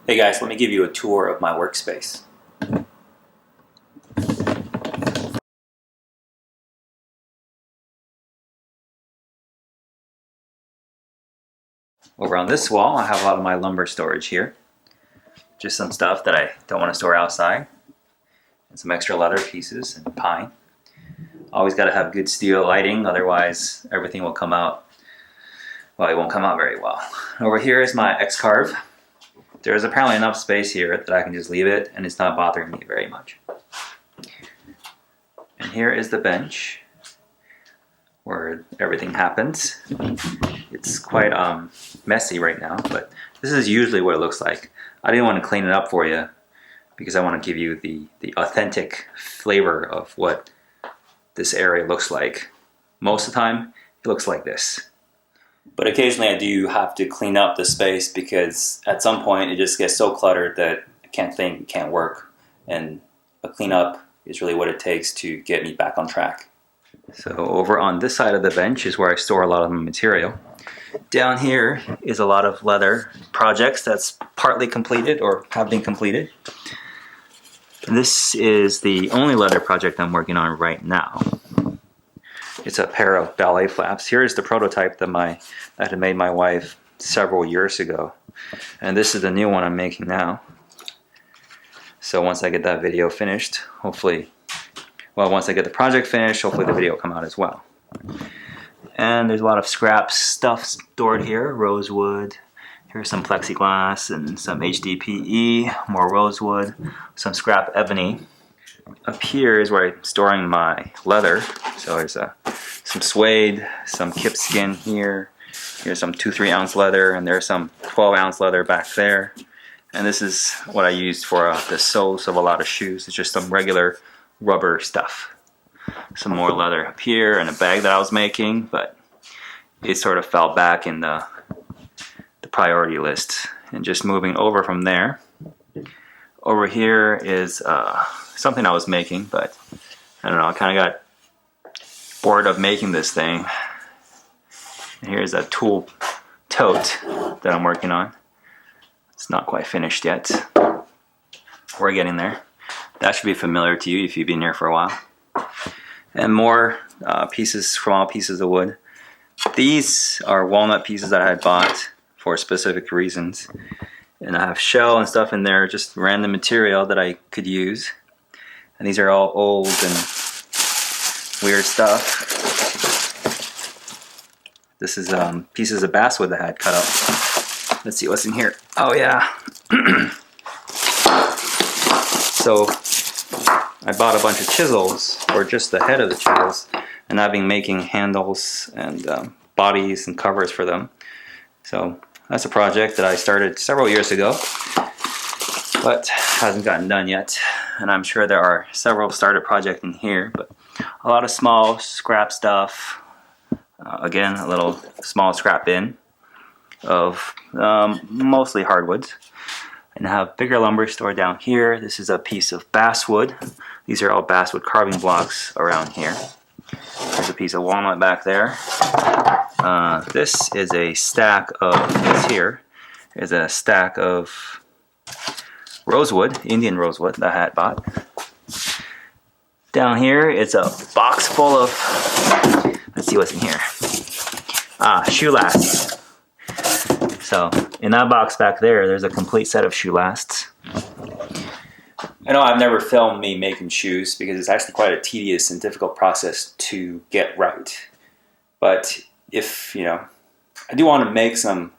Hey guys, let me give you a tour of my workspace. Over on this wall, I have a lot of my lumber storage here. Just some stuff that I don't want to store outside. And some extra leather pieces and pine. Always got to have good steel lighting, otherwise everything will come out, well, it won't come out very well. Over here is my X-Carve. There's apparently enough space here that I can just leave it and it's not bothering me very much. And here is the bench where everything happens. It's quite messy right now, but this is usually what it looks like. I didn't want to clean it up for you because I want to give you the authentic flavor of what this area looks like. Most of the time, it looks like this. But occasionally I do have to clean up the space because at some point it just gets so cluttered that I can't think, it can't work. And a cleanup is really what it takes to get me back on track. So over on this side of the bench is where I store a lot of the material. Down here is a lot of leather projects that's partly completed or have been completed. This is the only leather project I'm working on right now. It's a pair of ballet flaps. Here is the prototype that I had made my wife several years ago. And this is the new one I'm making now. So once I get that video finished, hopefully, well, once I get the project finished, hopefully the video will come out as well. And there's a lot of scrap stuff stored here. Rosewood. Here's some plexiglass and some HDPE, more rosewood, some scrap ebony. Up here is where I'm storing my leather. So there's some suede, some kip skin here. Here's some 2-3 ounce leather, and there's some 12 ounce leather back there. And this is what I used for the soles of a lot of shoes. It's just some regular rubber stuff. Some more leather up here and a bag that I was making, but it sort of fell back in the priority list. And just moving over from there, over here is something I was making, but I don't know, I kind of got bored of making this thing. And here's a tool tote that I'm working on. It's not quite finished yet. We're getting there. That should be familiar to you if you've been here for a while. And more pieces, small pieces of wood. These are walnut pieces that I had bought for specific reasons. And I have shell and stuff in there, just random material that I could use. And these are all old and weird stuff. This is pieces of basswood that I had cut up. Let's see what's in here. Oh yeah. So I bought a bunch of chisels, or just the head of the chisels, and I've been making handles and bodies and covers for them. So that's a project that I started several years ago, but hasn't gotten done yet. And I'm sure there are several started projects in here, but a lot of small scrap stuff. Again, a little small scrap bin of mostly hardwoods. And I have bigger lumber stored down here. This is a piece of basswood. These are all basswood carving blocks around here. There's a piece of walnut back there. This is a stack of, this here is a stack of rosewood, Indian rosewood that I had bought. Down here it's a box full of, let's see what's in here. Shoe lasts. So in that box back there, there's a complete set of shoe lasts. I know I've never filmed me making shoes because it's actually quite a tedious and difficult process to get right. But if, I do want to make some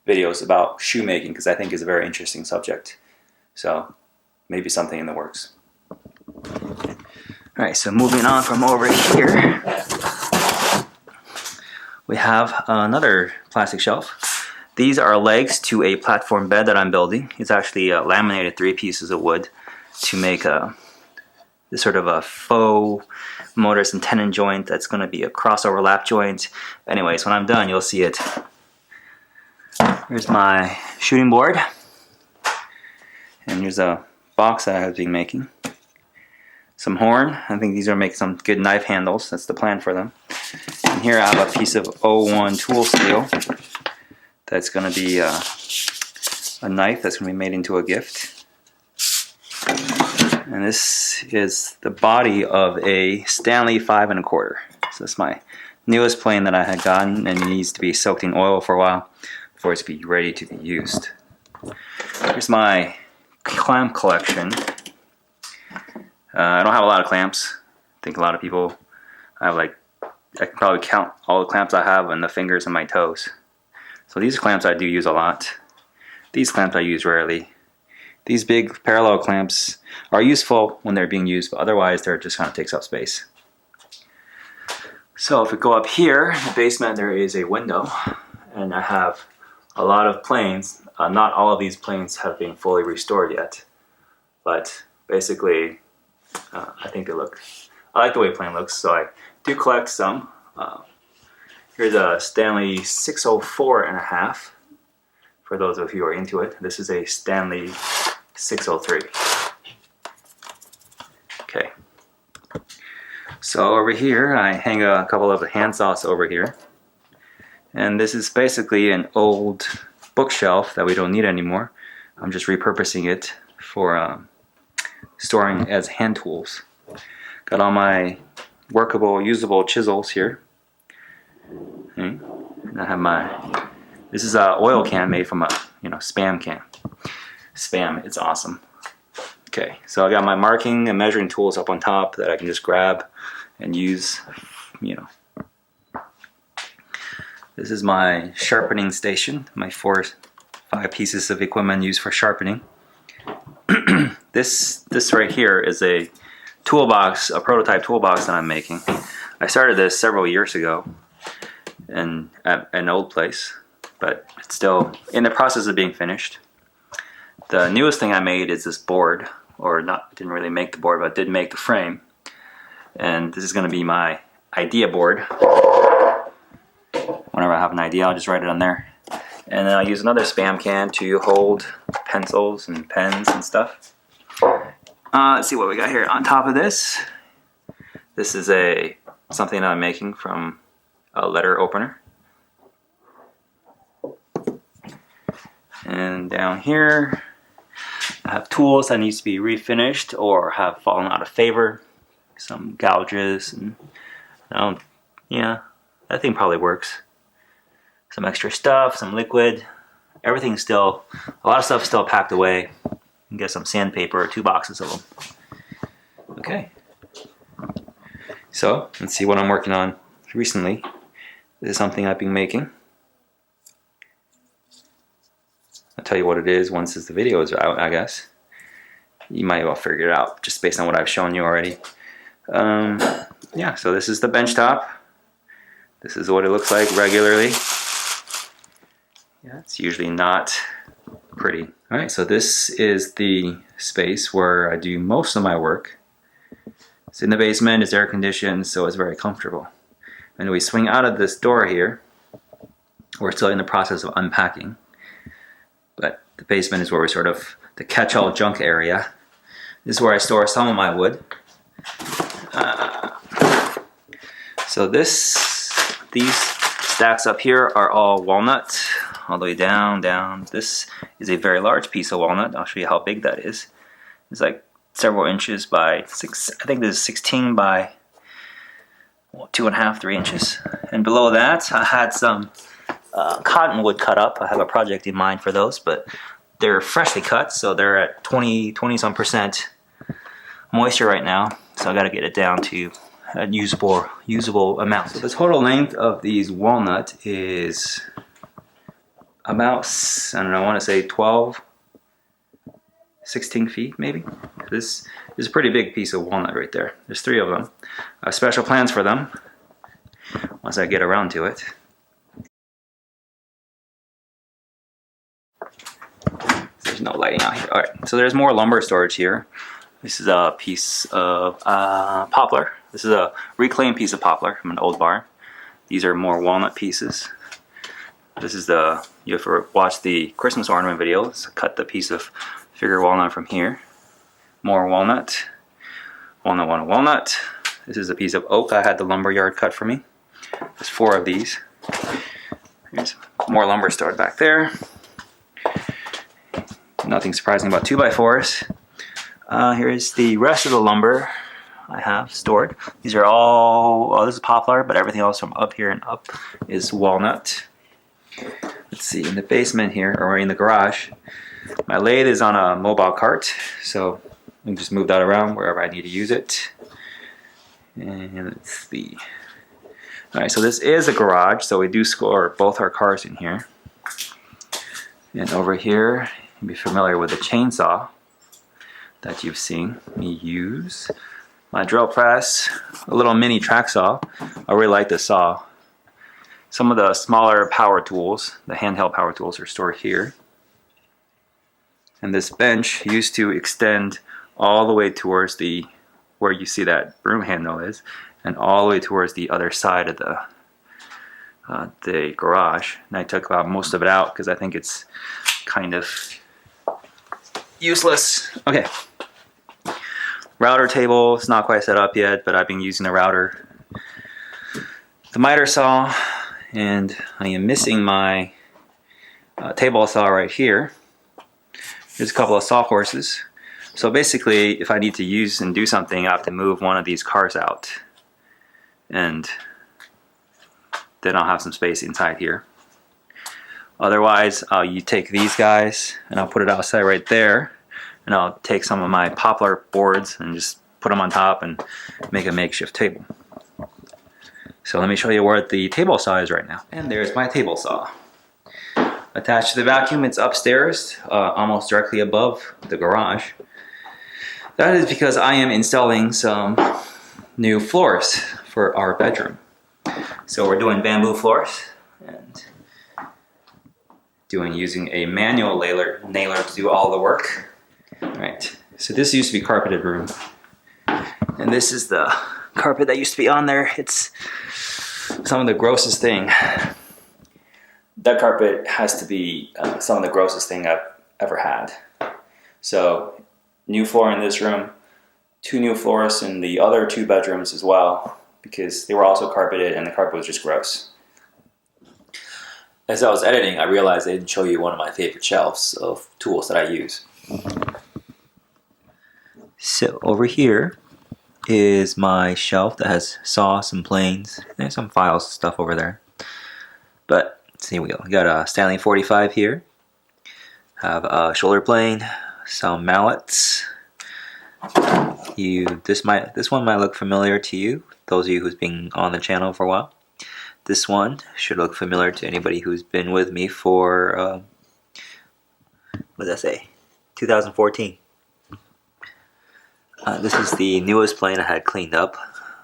videos about shoemaking because I think it's a very interesting subject. So maybe something in the works. Alright, so moving on from over here, we have another plastic shelf. These are legs to a platform bed that I'm building. It's actually laminated 3 pieces of wood to make this sort of a faux mortise and tenon joint that's going to be a crossover lap joint. Anyways, when I'm done, you'll see it. Here's my shooting board. And here's a box that I have been making. Some horn. I think these are make some good knife handles. That's the plan for them. And here I have a piece of 01 tool steel that's going to be a knife that's going to be made into a gift. And this is the body of a Stanley 5 1/4. So that's my newest plane that I had gotten, and it needs to be soaked in oil for a while before it's be ready to be used. Here's my clamp collection. I don't have a lot of clamps. I think a lot of people have I can probably count all the clamps I have on the fingers and my toes. So these clamps I do use a lot. These clamps I use rarely. These big parallel clamps are useful when they're being used, but otherwise they're just kind of takes up space. So if we go up here in the basement, there is a window, and I have a lot of planes. Not all of these planes have been fully restored yet, but basically I think they look, I like the way a plane looks, so I do collect some. Here's a Stanley 604 1/2 for those of you who are into it. This is a Stanley 603. Okay. So over here I hang a couple of handsaws over here. And this is basically an old bookshelf that we don't need anymore. I'm just repurposing it for storing as hand tools. Got all my workable, usable chisels here. Okay. And I have this is an oil can made from a Spam can. Spam, it's awesome. Okay, so I got my marking and measuring tools up on top that I can just grab and use, This is my sharpening station, my 5 pieces of equipment used for sharpening. This right here is a toolbox, a prototype toolbox that I'm making. I started this several years ago at an old place, but it's still in the process of being finished. The newest thing I made is this board, or not, didn't really make the board, but did make the frame. And this is going to be my idea board. Whenever I have an idea, I'll just write it on there. And then I'll use another Spam can to hold pencils and pens and stuff. Let's see what we got here. On top of this, this is something that I'm making from a letter opener. And down here, I have tools that needs to be refinished or have fallen out of favor. Some gouges and that thing probably works. Some extra stuff, some liquid. Everything's still, a lot of stuff still packed away. You can get some sandpaper or 2 boxes of them. Okay. So let's see what I'm working on recently. This is something I've been making. I'll tell you what it is once the video is out, I guess. You might well figure it out just based on what I've shown you already. Yeah, so this is the bench top. This is what it looks like regularly. Yeah, it's usually not pretty. Alright, so this is the space where I do most of my work. It's in the basement, it's air conditioned, so it's very comfortable. And we swing out of this door here. We're still in the process of unpacking. But the basement is where we're sort of the catch-all junk area. This is where I store some of my wood. So these stacks up here are all walnut, all the way down. This is a very large piece of walnut. I'll show you how big that is. It's like several inches by 6. I think this is 16 by 2.5, 3 inches. And below that, I had some cottonwood cut up. I have a project in mind for those, but they're freshly cut, so they're at 20-some% moisture right now. So I got to get it down to a usable amount. So the total length of these walnut is about, I don't know, I want to say 12, 16 feet maybe. This is a pretty big piece of walnut right there. There's 3 of them. I have special plans for them once I get around to it. There's no lighting out here. Alright, so there's more lumber storage here. This is a piece of poplar. This is a reclaimed piece of poplar from an old barn. These are more walnut pieces. This is you ever watched the Christmas ornament video, so cut the piece of figure walnut from here. More walnut. Walnut. This is a piece of oak I had the lumber yard cut for me. There's 4 of these. There's more lumber stored back there. Nothing surprising about 2x4s. Here's the rest of the lumber I have stored. These are all, well, this is poplar, but everything else from up here and up is walnut. Let's see, in the basement here, or in the garage, my lathe is on a mobile cart, so I can just move that around wherever I need to use it. And let's see. Alright, so this is a garage, so we do store both our cars in here. And over here, you'll be familiar with the chainsaw that you've seen me use. My drill press, a little mini track saw. I really like this saw. Some of the smaller power tools, the handheld power tools, are stored here. And this bench used to extend all the way towards the, where you see that broom handle is, and all the way towards the other side of the garage. And I took most of it out because I think it's kind of useless. Okay. Router table, it's not quite set up yet, but I've been using the router. The miter saw, and I am missing my table saw right here. There's a couple of sawhorses. So basically, if I need to use and do something, I have to move one of these cars out. And then I'll have some space inside here. Otherwise, you take these guys, and I'll put it outside right there. And I'll take some of my poplar boards and just put them on top and make a makeshift table. So let me show you where the table saw is right now. And there's my table saw. Attached to the vacuum, it's upstairs, almost directly above the garage. That is because I am installing some new floors for our bedroom. So we're doing bamboo floors and using a manual nailer to do all the work. Right, so this used to be carpeted room, and this is the carpet that used to be on there. It's some of the grossest thing. That carpet has to be some of the grossest thing I've ever had. So, new floor in this room, 2 new floors in the other 2 bedrooms as well, because they were also carpeted and the carpet was just gross. As I was editing, I realized I didn't show you one of my favorite shelves of tools that I use. So over here is my shelf that has saws and planes. There's some files and stuff over there. But let's see, we got a Stanley 45 here. Have a shoulder plane, some mallets. This one might look familiar to you, those of you who's been on the channel for a while. This one should look familiar to anybody who's been with me for what did I say? 2014. This is the newest plane I had cleaned up.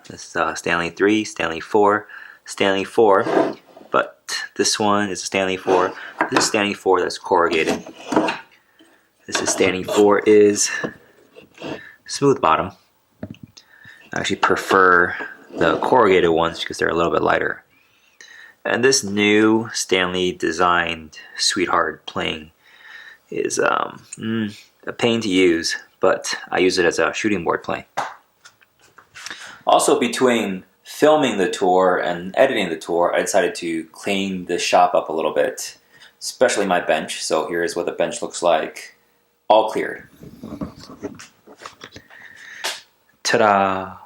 This is Stanley 3, Stanley 4, Stanley 4, but this one is a Stanley 4. This is Stanley 4 that's corrugated. This is Stanley 4 is smooth bottom. I actually prefer the corrugated ones because they're a little bit lighter. And this new Stanley designed Sweetheart plane is a pain to use, but I use it as a shooting board plane. Also, between filming the tour and editing the tour, I decided to clean the shop up a little bit, especially my bench. So here's what the bench looks like, all cleared. Ta-da!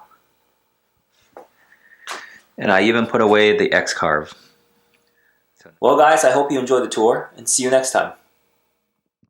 And I even put away the X-carve. Well guys, I hope you enjoyed the tour, and see you next time.